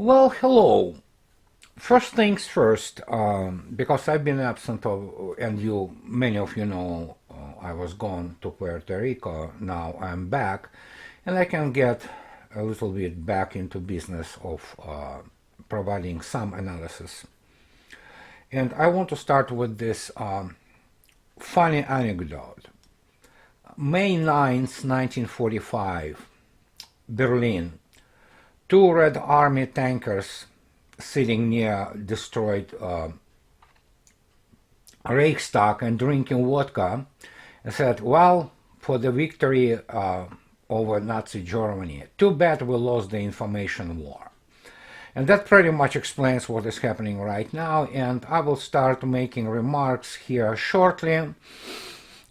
Well, hello. First things first, because I've been absent of, and many of you know, I was gone to Puerto Rico. Now I'm back, and I can get a little bit back into business of providing some analysis. And I want to start with this funny anecdote. May 9th, 1945, Berlin. Two Red Army tankers sitting near destroyed Reichstag and drinking vodka and said, well, for the victory over Nazi Germany. Too bad we lost the information war. And that pretty much explains what is happening right now, and I will start making remarks here shortly.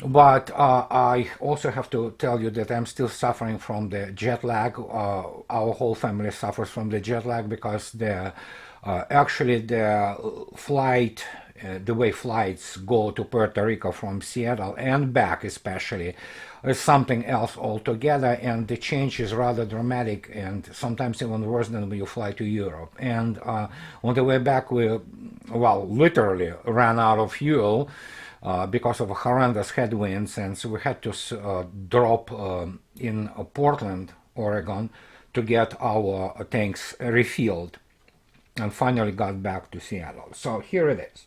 But I also have to tell you that I'm still suffering from the jet lag. Our whole family suffers from the jet lag because actually the flight, the way flights go to Puerto Rico from Seattle and back especially, is something else altogether, and the change is rather dramatic and sometimes even worse than when you fly to Europe. And on the way back, well, literally ran out of fuel because of horrendous headwinds, and so we had to drop in Portland, Oregon, to get our tanks refilled, and finally got back to Seattle. So here it is.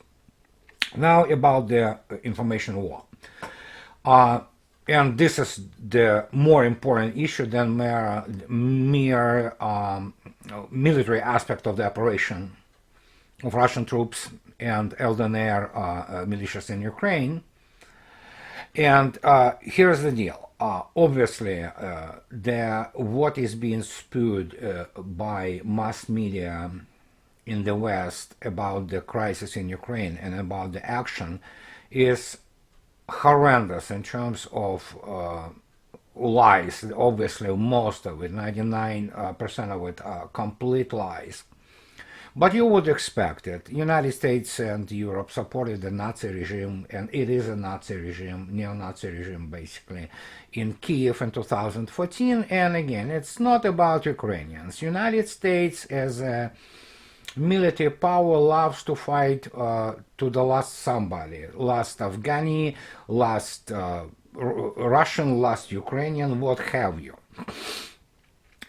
Now about the information war. And this is the more important issue than mere military aspect of the operation of Russian troops and LNR militias in Ukraine. And here's the deal. Obviously, what is being spewed by mass media in the West about the crisis in Ukraine and about the action is horrendous in terms of lies. Obviously, most of it, 99% of it, are complete lies. But you would expect it. United States and Europe supported the Nazi regime, and it is a Nazi regime, neo-Nazi regime basically, in Kiev in 2014. And again, it's not about Ukrainians. United States as a military power loves to fight to the last somebody, last Afghani, last Russian, last Ukrainian, what have you.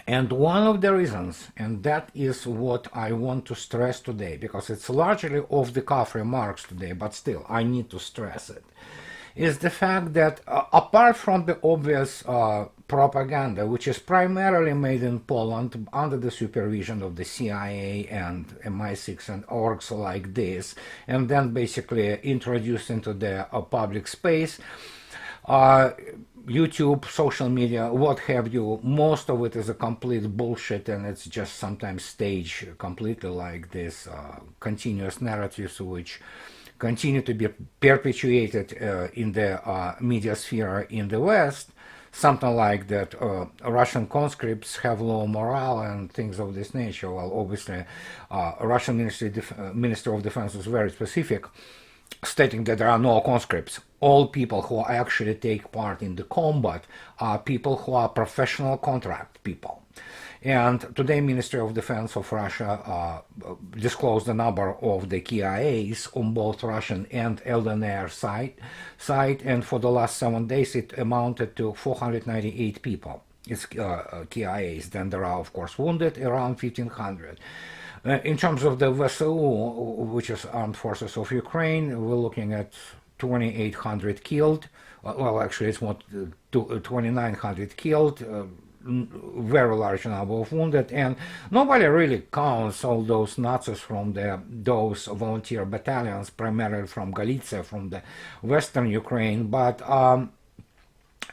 And one of the reasons, and that is what I want to stress today, because it's largely off-the-cuff remarks today, but still, I need to stress it, is the fact that apart from the obvious propaganda, which is primarily made in Poland under the supervision of the CIA and MI6 and orgs like this, and then basically introduced into the public space, YouTube, social media, what have you, most of it is a complete bullshit, and it's just sometimes staged completely, like this continuous narratives which continue to be perpetuated in the media sphere in the West, something like that Russian conscripts have low morale and things of this nature. Well, obviously, Russian Minister of Defense was very specific, stating that there are no conscripts. All people who actually take part in the combat are people who are professional contract people. And today, Ministry of Defense of Russia disclosed the number of the KIAs on both Russian and LNR side, and for the last 7 days, it amounted to 498 people. It's KIAs. Then there are, of course, wounded, around 1,500. In terms of the VSU, which is Armed Forces of Ukraine, we're looking at 2,800 killed. Well, actually, it's more 2,900 killed, very large number of wounded, and nobody really counts all those Nazis from those volunteer battalions, primarily from Galicia, from the western Ukraine, but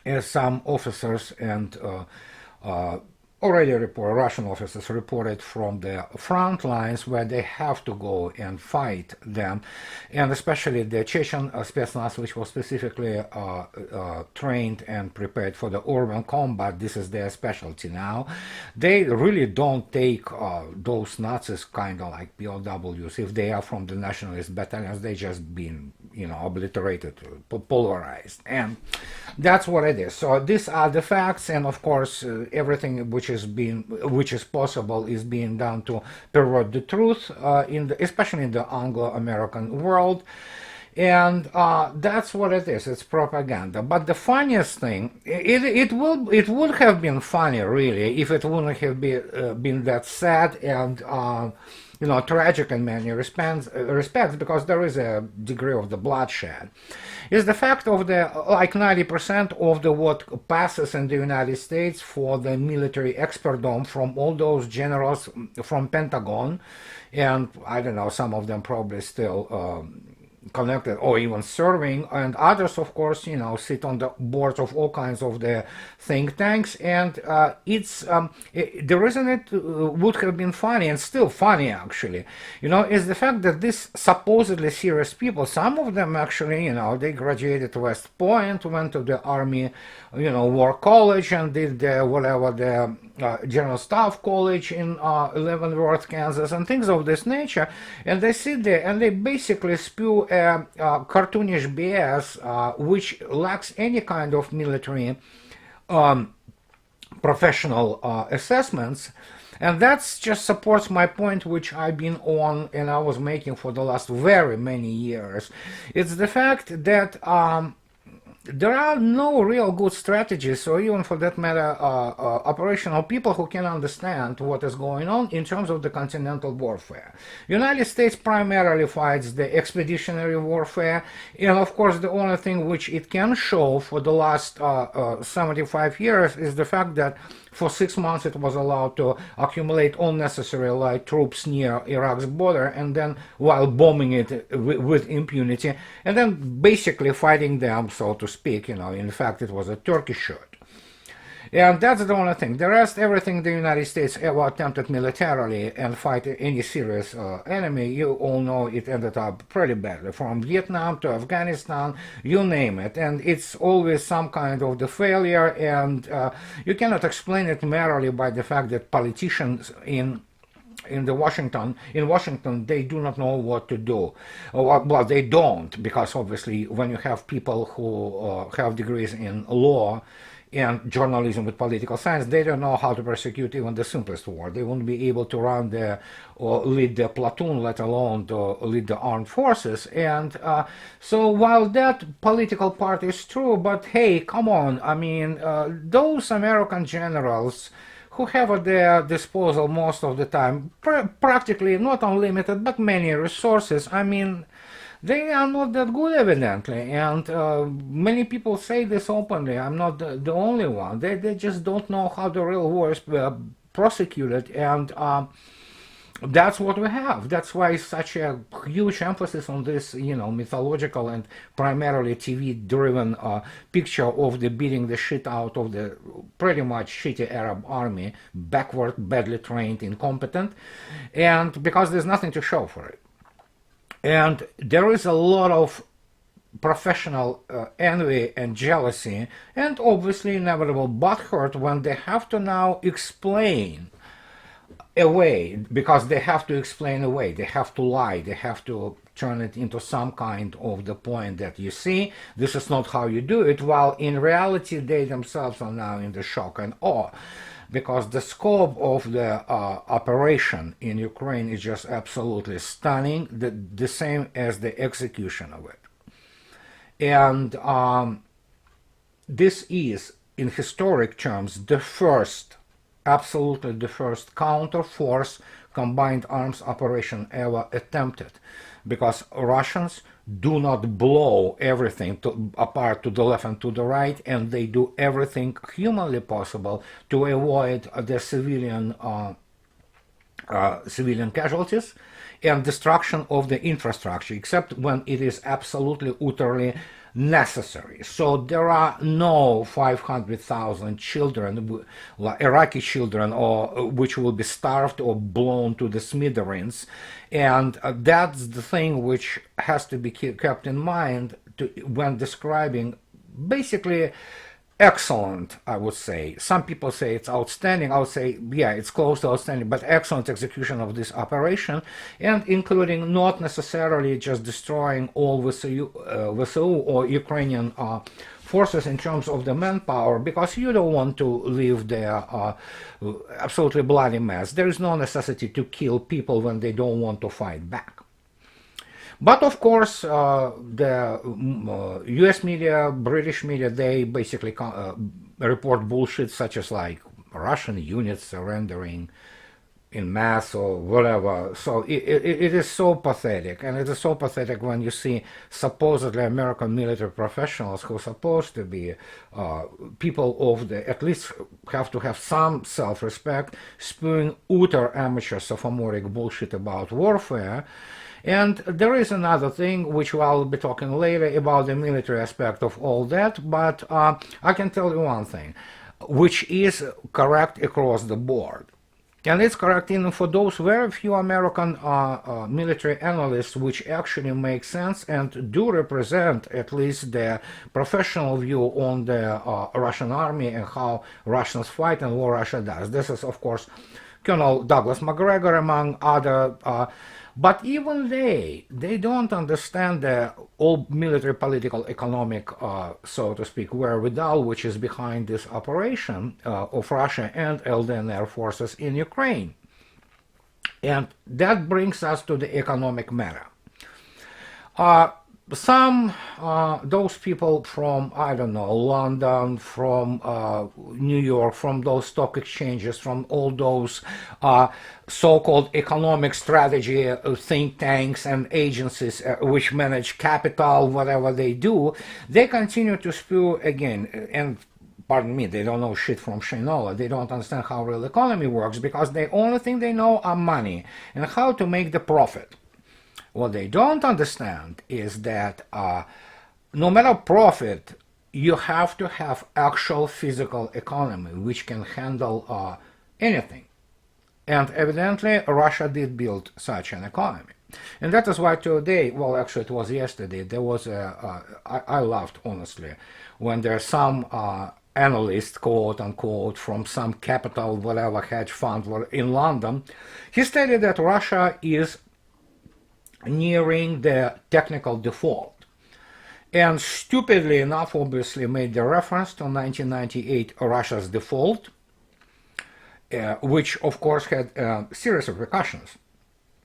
as some officers and already Russian officers reported from the front lines where they have to go and fight them, and especially the Chechen Spetsnaz, which was specifically trained and prepared for the urban combat. This is their specialty now. They really don't take those Nazis kind of like POWs. If they are from the nationalist battalions, they just been, obliterated, pulverized, and that's what it is. So these are the facts, and of course everything which which is possible is being done to pervert the truth, especially in the Anglo-American world. And that's what it is. It's propaganda. But the funniest thing, it would have been funny really if it wouldn't have been that sad and tragic in many respects, because there is a degree of the bloodshed. Is the fact of the like 90% of the what passes in the United States for the military experdom from all those generals from Pentagon, and I don't know, some of them probably still connected or even serving, and others of course sit on the boards of all kinds of the think tanks, and the reason it would have been funny, and still funny actually, is the fact that these supposedly serious people, some of them actually, they graduated West Point, went to the Army War College, and did whatever the General Staff College in Leavenworth, Kansas, and things of this nature, and they sit there and they basically spew cartoonish BS, which lacks any kind of military professional assessments. And that just supports my point, which I've been on and I was making for the last very many years. It's the fact that there are no real good strategies, or even for that matter, operational people who can understand what is going on in terms of the continental warfare. United States primarily fights the expeditionary warfare, and of course the only thing which it can show for the last 75 years is the fact that for 6 months it was allowed to accumulate all necessary light troops near Iraq's border, and then while bombing it with impunity, and then basically fighting them, so to speak. In fact, it was a turkey shoot. And that's the only thing. The rest, everything the United States ever attempted militarily and fight any serious enemy, you all know it ended up pretty badly. From Vietnam to Afghanistan, you name it. And it's always some kind of the failure, and you cannot explain it merely by the fact that politicians in Washington, they do not know what to do. Well, they don't, because obviously when you have people who have degrees in law and journalism with political science, they don't know how to prosecute even the simplest war. They won't be able to run or lead the platoon, let alone to lead the armed forces. And so while that political part is true, but hey, come on, I mean, those American generals who have at their disposal most of the time, practically not unlimited, but many resources, I mean, they are not that good, evidently, and many people say this openly. I'm not the only one. They just don't know how the real war is prosecuted, and that's what we have. That's why such a huge emphasis on this, mythological and primarily TV-driven picture of the beating the shit out of the pretty much shitty Arab army, backward, badly trained, incompetent, and because there's nothing to show for it. And there is a lot of professional envy and jealousy, and obviously inevitable butthurt when they have to now explain away, because they have to explain away, they have to lie, they have to turn it into some kind of the point that, you see, this is not how you do it, while in reality they themselves are now in the shock and awe, because the scope of the operation in Ukraine is just absolutely stunning, the same as the execution of it. And this is, in historic terms, absolutely the first counter-force combined arms operation ever attempted, because Russians do not blow everything apart to the left and to the right, and they do everything humanly possible to avoid the civilian casualties and destruction of the infrastructure, except when it is absolutely, utterly necessary. So there are no 500,000 children, Iraqi children, or which will be starved or blown to the smithereens, and that's the thing which has to be kept in mind when describing basically excellent, I would say. Some people say it's outstanding. I would say, yeah, it's close to outstanding, but excellent execution of this operation, and including not necessarily just destroying all VSU or Ukrainian forces in terms of the manpower, because you don't want to leave there absolutely bloody mess. There is no necessity to kill people when they don't want to fight back. But of course, the US media, British media, they basically report bullshit such as like Russian units surrendering in mass or whatever. So it is so pathetic. And it is so pathetic when you see supposedly American military professionals who are supposed to be people of the, at least have to have some self-respect, spewing utter amateurs sophomoric bullshit about warfare. And there is another thing, which I'll be talking later about the military aspect of all that, but I can tell you one thing, which is correct across the board. And it's correct even for those very few American military analysts, which actually make sense and do represent at least the professional view on the Russian army and how Russians fight and what Russia does. This is, of course, Colonel Douglas MacGregor, among other. But even they don't understand the all military, political, economic, so to speak, wherewithal which is behind this operation of Russia and LDNR forces in Ukraine. And that brings us to the economic matter. Those people from, I don't know, London, from New York, from those stock exchanges, from all those so-called economic strategy think tanks and agencies which manage capital, whatever they do, they continue to spew again, and pardon me, they don't know shit from Shinola. They don't understand how real economy works, because the only thing they know are money and how to make the profit. What they don't understand is that no matter profit, you have to have actual physical economy which can handle anything. And evidently, Russia did build such an economy. And that is why today, well, actually it was yesterday, there was I laughed, honestly, when there's some analyst, quote unquote, from some capital, whatever, hedge fund in London, he stated that Russia is nearing the technical default, and stupidly enough obviously made the reference to 1998 Russia's default, which of course had serious repercussions.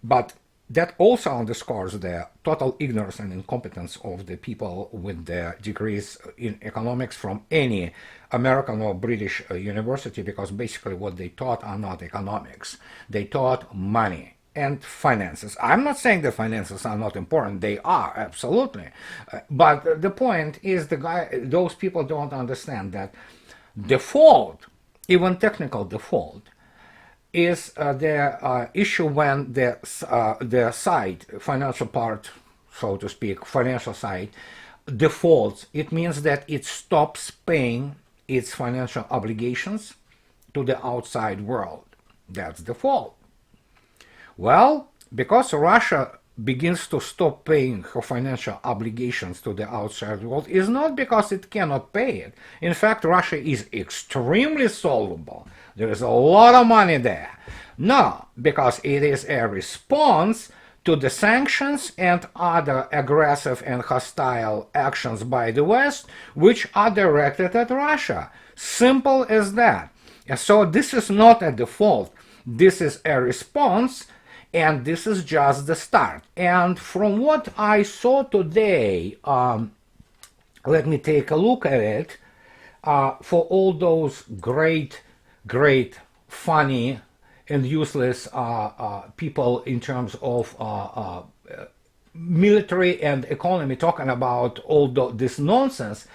But that also underscores the total ignorance and incompetence of the people with the degrees in economics from any American or British university, because basically what they taught are not economics. They taught money and finances. I'm not saying the finances are not important. They are, absolutely. But the point is, those people don't understand that default, even technical default, is the issue when the side, financial part, so to speak, financial side, defaults. It means that it stops paying its financial obligations to the outside world. That's default. Well, because Russia begins to stop paying her financial obligations to the outside world, is not because it cannot pay it. In fact, Russia is extremely solvable. There is a lot of money there. No, because it is a response to the sanctions and other aggressive and hostile actions by the West, which are directed at Russia. Simple as that. And so this is not a default. This is a response. And this is just the start. And from what I saw today, let me take a look at it, for all those great, funny, and useless people in terms of military and economy talking about all this nonsense,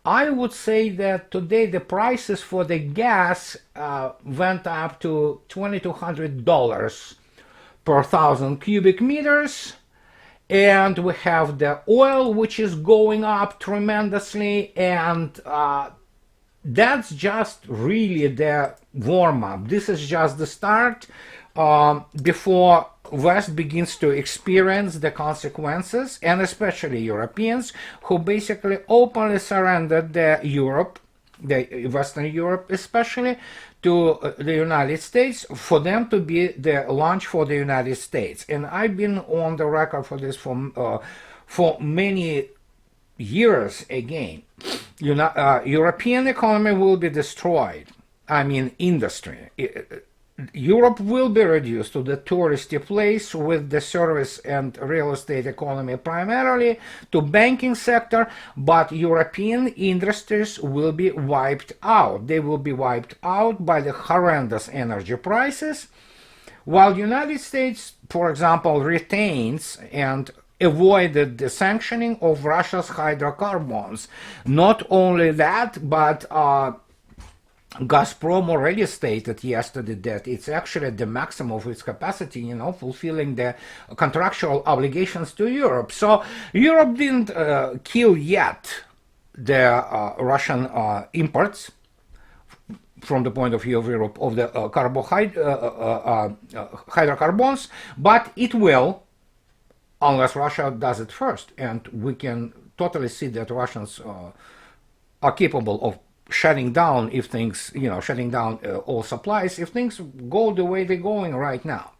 I would say that today the prices for the gas went up to $2,200 per 1,000 cubic meters, and we have the oil which is going up tremendously, and that's just really the warm-up. This is just the start before West begins to experience the consequences, and especially Europeans, who basically openly surrendered Europe the Western Europe especially, to the United States, for them to be the launch for the United States. And I've been on the record for this for many years again. European economy will be destroyed. I mean, industry. Europe will be reduced to the touristy place with the service and real estate economy primarily to banking sector, but European industries will be wiped out. They will be wiped out by the horrendous energy prices, while the United States, for example, retains and avoided the sanctioning of Russia's hydrocarbons. Not only that, but Gazprom already stated yesterday that it's actually at the maximum of its capacity, fulfilling the contractual obligations to Europe. So Europe didn't kill yet the Russian imports from the point of view of Europe of the hydrocarbons, but it will, unless Russia does it first. And we can totally see that Russians are capable of shutting down if things, shutting down all supplies if things go the way they're going right now.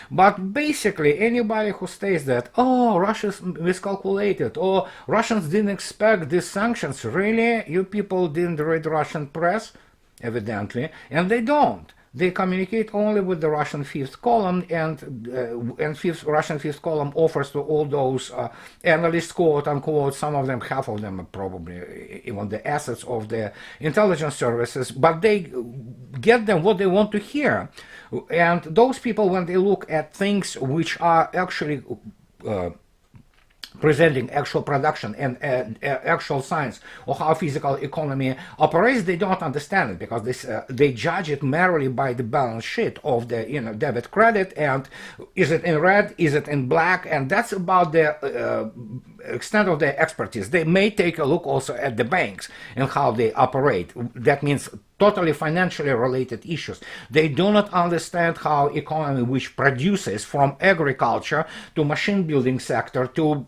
But basically, anybody who states that, oh, Russia's miscalculated, or Russians didn't expect these sanctions, really? You people didn't read Russian press? Evidently, and they don't. They communicate only with the Russian fifth column, and Russian fifth column offers to all those analysts, quote unquote, some of them, half of them are probably even the assets of the intelligence services, but they get them what they want to hear. And those people, when they look at things which are actually presenting actual production and actual science of how physical economy operates, they don't understand it, because they judge it merely by the balance sheet of the debit credit, and is it in red, is it in black, and that's about the extent of their expertise. They may take a look also at the banks and how they operate. That means totally financially related issues. They do not understand how economy, which produces from agriculture to machine building sector to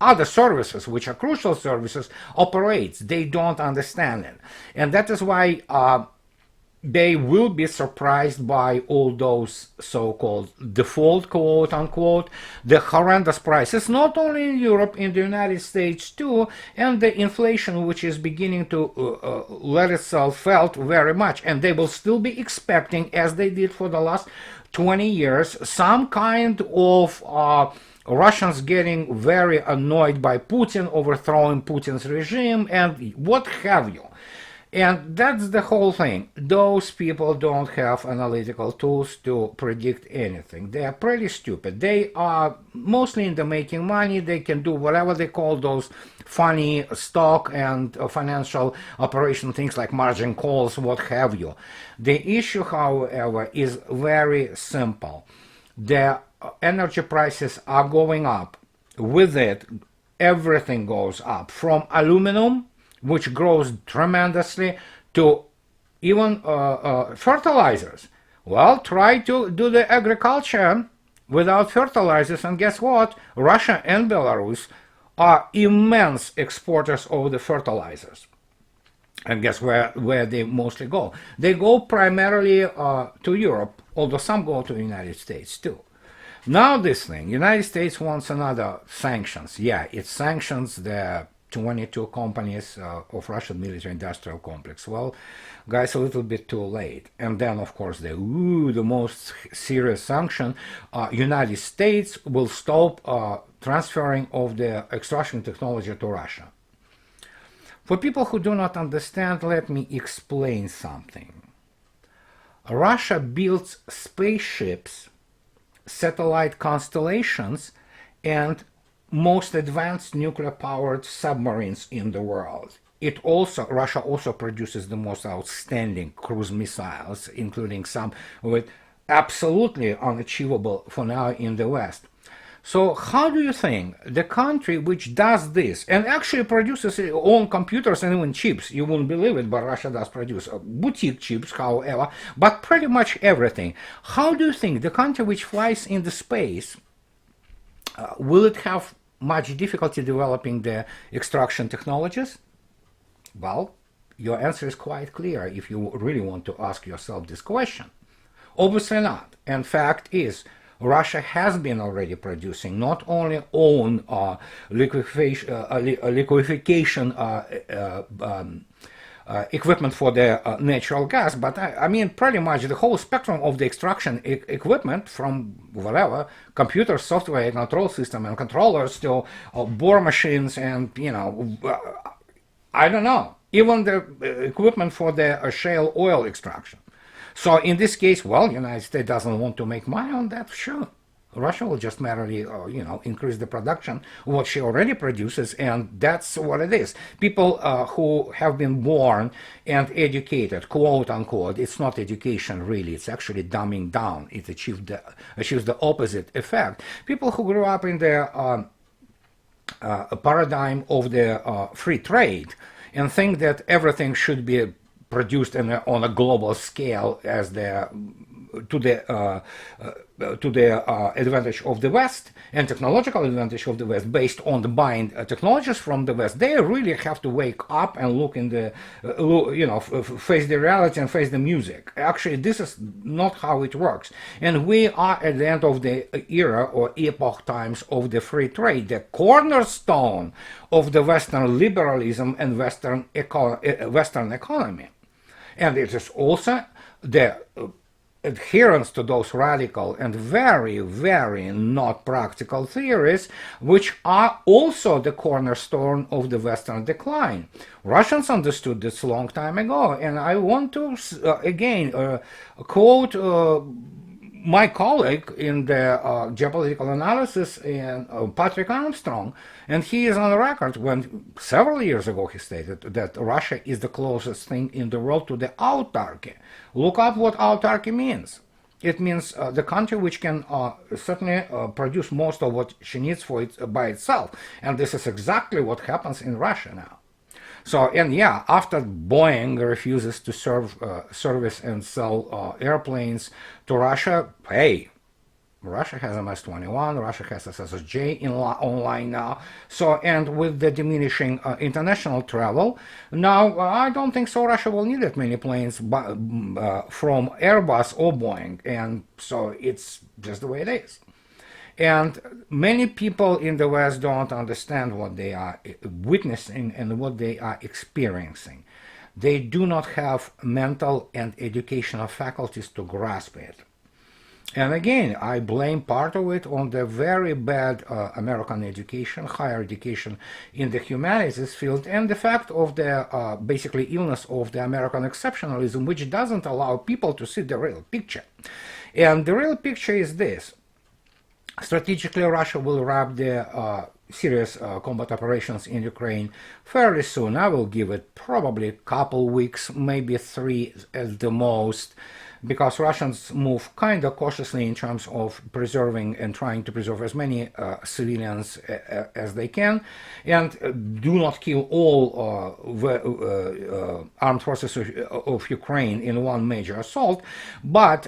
other services, which are crucial services, operates. They don't understand it. And that is why they will be surprised by all those so-called default, quote unquote, the horrendous prices, not only in Europe, in the United States too, and the inflation which is beginning to let itself felt very much. And they will still be expecting, as they did for the last 20 years, some kind of Russians getting very annoyed by Putin, overthrowing Putin's regime, and what have you. And that's the whole thing. Those people don't have analytical tools to predict anything. They are pretty stupid. They are mostly into making money. They can do whatever they call those funny stock and financial operation things like margin calls, what have you. The issue, however, is very simple. The energy prices are going up. With it, everything goes up, from aluminum, which grows tremendously, to even fertilizers. Well, try to do the agriculture without fertilizers, and guess what? Russia and Belarus are immense exporters of the fertilizers. And guess where they mostly go? They go primarily to Europe, although some go to the United States too. Now this thing, United States wants another sanctions. Yeah, it sanctions the 22 companies of Russian military-industrial complex. Well, guys, a little bit too late. And then, of course, the most serious sanction, United States will stop transferring of the extraction technology to Russia. For people who do not understand, let me explain something. Russia builds spaceships, satellite constellations, and most advanced nuclear-powered submarines in the world. Russia also produces the most outstanding cruise missiles, including some with absolutely unachievable for now in the West. So how do you think the country which does this and actually produces its own computers and even chips, you wouldn't believe it, but Russia does produce boutique chips, however, but pretty much everything. How do you think the country which flies into space, will it have much difficulty developing the extraction technologies? Well, your answer is quite clear if you really want to ask yourself this question. Obviously not. And fact is, Russia has been already producing not only own liquefaction equipment for the natural gas, but I mean pretty much the whole spectrum of the extraction equipment, from whatever computer software control system and controllers to bore machines and I don't know, even the equipment for the shale oil extraction. So in this case, well, United States doesn't want to make money on that, sure. Russia will just merely, increase the production, what she already produces, and that's what it is. People who have been born and educated, quote unquote, it's not education really, it's actually dumbing down. It achieves the opposite effect. People who grew up in the paradigm of the free trade and think that everything should be produced on a global scale as to the advantage of the West and technological advantage of the West, based on the buying technologies from the West, they really have to wake up and look in the, face the reality and face the music. Actually, this is not how it works. And we are at the end of the era or epoch times of the free trade, the cornerstone of the Western liberalism and Western economy. And it is also the adherence to those radical and very, very not practical theories, which are also the cornerstone of the Western decline. Russians understood this a long time ago, and I want to again quote my colleague in the geopolitical analysis, Patrick Armstrong, and he is on the record when several years ago he stated that Russia is the closest thing in the world to the autarky. Look up what autarky means. It means the country which can certainly produce most of what she needs for it by itself, and this is exactly what happens in Russia now. So, and yeah, after Boeing refuses to service and sell airplanes to Russia, hey, Russia has MS-21, Russia has SSJ online now. So, and with the diminishing international travel, now I don't think so Russia will need that many planes from Airbus or Boeing. And so it's just the way it is. And many people in the West don't understand what they are witnessing and what they are experiencing. They do not have mental and educational faculties to grasp it. And again, I blame part of it on the very bad American education, higher education in the humanities field, and the fact of the basically illness of the American exceptionalism, which doesn't allow people to see the real picture. And the real picture is this. Strategically, Russia will wrap the serious combat operations in Ukraine fairly soon. I will give it probably a couple weeks, maybe 3 at the most, because Russians move kind of cautiously in terms of preserving and trying to preserve as many civilians as they can, and do not kill all armed forces of Ukraine in one major assault. But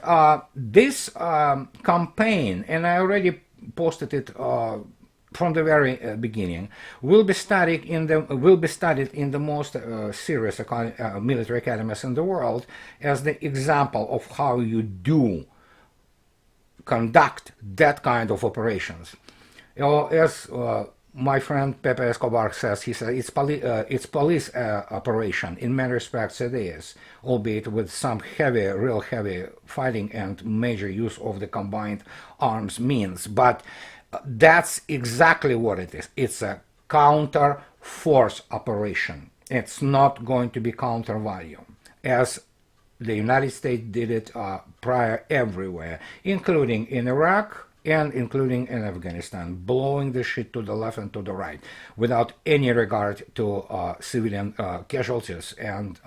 this campaign, and I already posted it from the very beginning, will be studied in the most serious military academies in the world as the example of how you do conduct that kind of operations. As my friend Pepe Escobar says, he said it's police operation. In many respects it is, albeit with some real heavy fighting and major use of the combined arms means. But that's exactly what it is. It's a counter force operation. It's not going to be counter value, as the United States did it prior everywhere, including in Iraq and including in Afghanistan, blowing the shit to the left and to the right without any regard to civilian casualties. And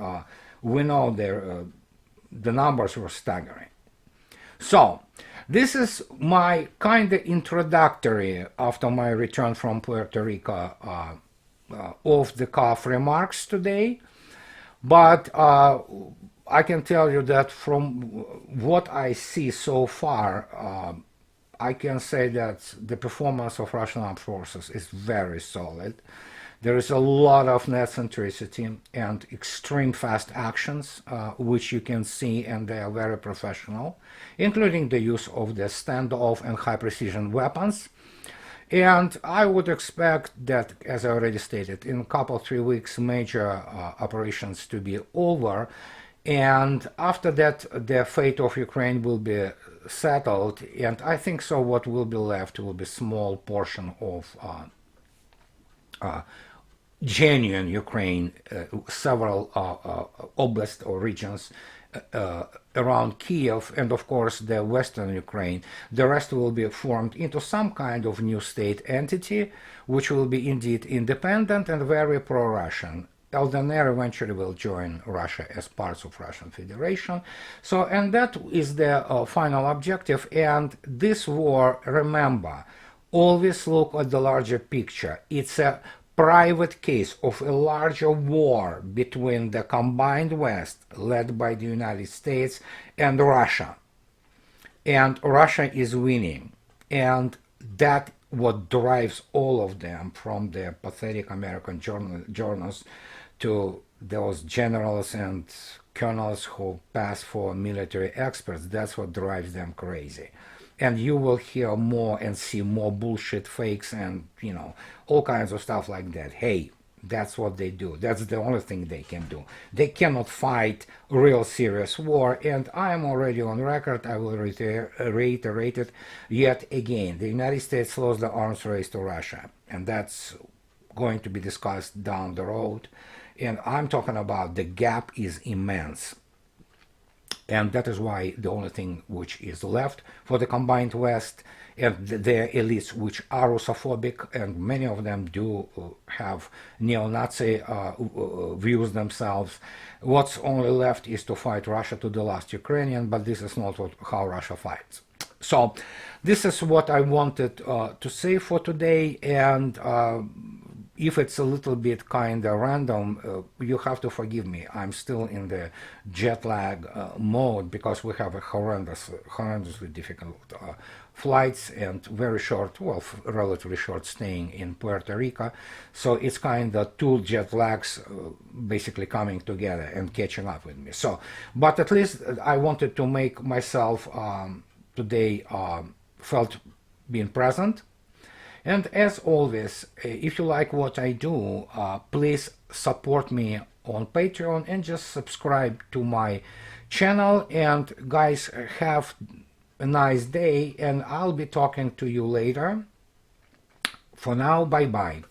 we know the numbers were staggering. So this is my kind of introductory, after my return from Puerto Rico, off-the-cuff remarks today. But I can tell you that from what I see so far, I can say that the performance of Russian armed forces is very solid. There is a lot of net centricity and extreme fast actions, which you can see, and they are very professional, including the use of the standoff and high precision weapons. And I would expect that, as I already stated, in a couple, 3 weeks, major operations to be over. And after that, the fate of Ukraine will be settled. And I think so what will be left will be small portion of genuine Ukraine, several oblasts or regions around Kiev, and of course the western Ukraine. The rest will be formed into some kind of new state entity, which will be indeed independent and very pro-Russian. LDNR eventually will join Russia as parts of Russian Federation. So, and that is the final objective. And this war, remember, always look at the larger picture. It's a private case of a larger war between the combined West, led by the United States, and Russia. And Russia is winning. And that what drives all of them, from the pathetic American journalists to those generals and colonels who pass for military experts. That's what drives them crazy. And you will hear more and see more bullshit fakes and, you know, all kinds of stuff like that. Hey, that's what they do. That's the only thing they can do. They cannot fight real serious war. And I am already on record. I will reiterate it yet again. The United States lost the arms race to Russia. And that's going to be discussed down the road. And I'm talking about the gap is immense. And that is why the only thing which is left for the combined West and their elites, which are Russophobic, and many of them do have neo-Nazi views themselves, what's only left is to fight Russia to the last Ukrainian, but this is not how Russia fights. So this is what I wanted to say for today, and if it's a little bit kind of random, you have to forgive me. I'm still in the jet lag mode because we have a horrendously difficult flights and very short, well, relatively short staying in Puerto Rico. So it's kind of two jet lags basically coming together and catching up with me. So, but at least I wanted to make myself today felt being present. And as always, if you like what I do, please support me on Patreon and just subscribe to my channel. And guys, have a nice day, and I'll be talking to you later. For now, bye-bye.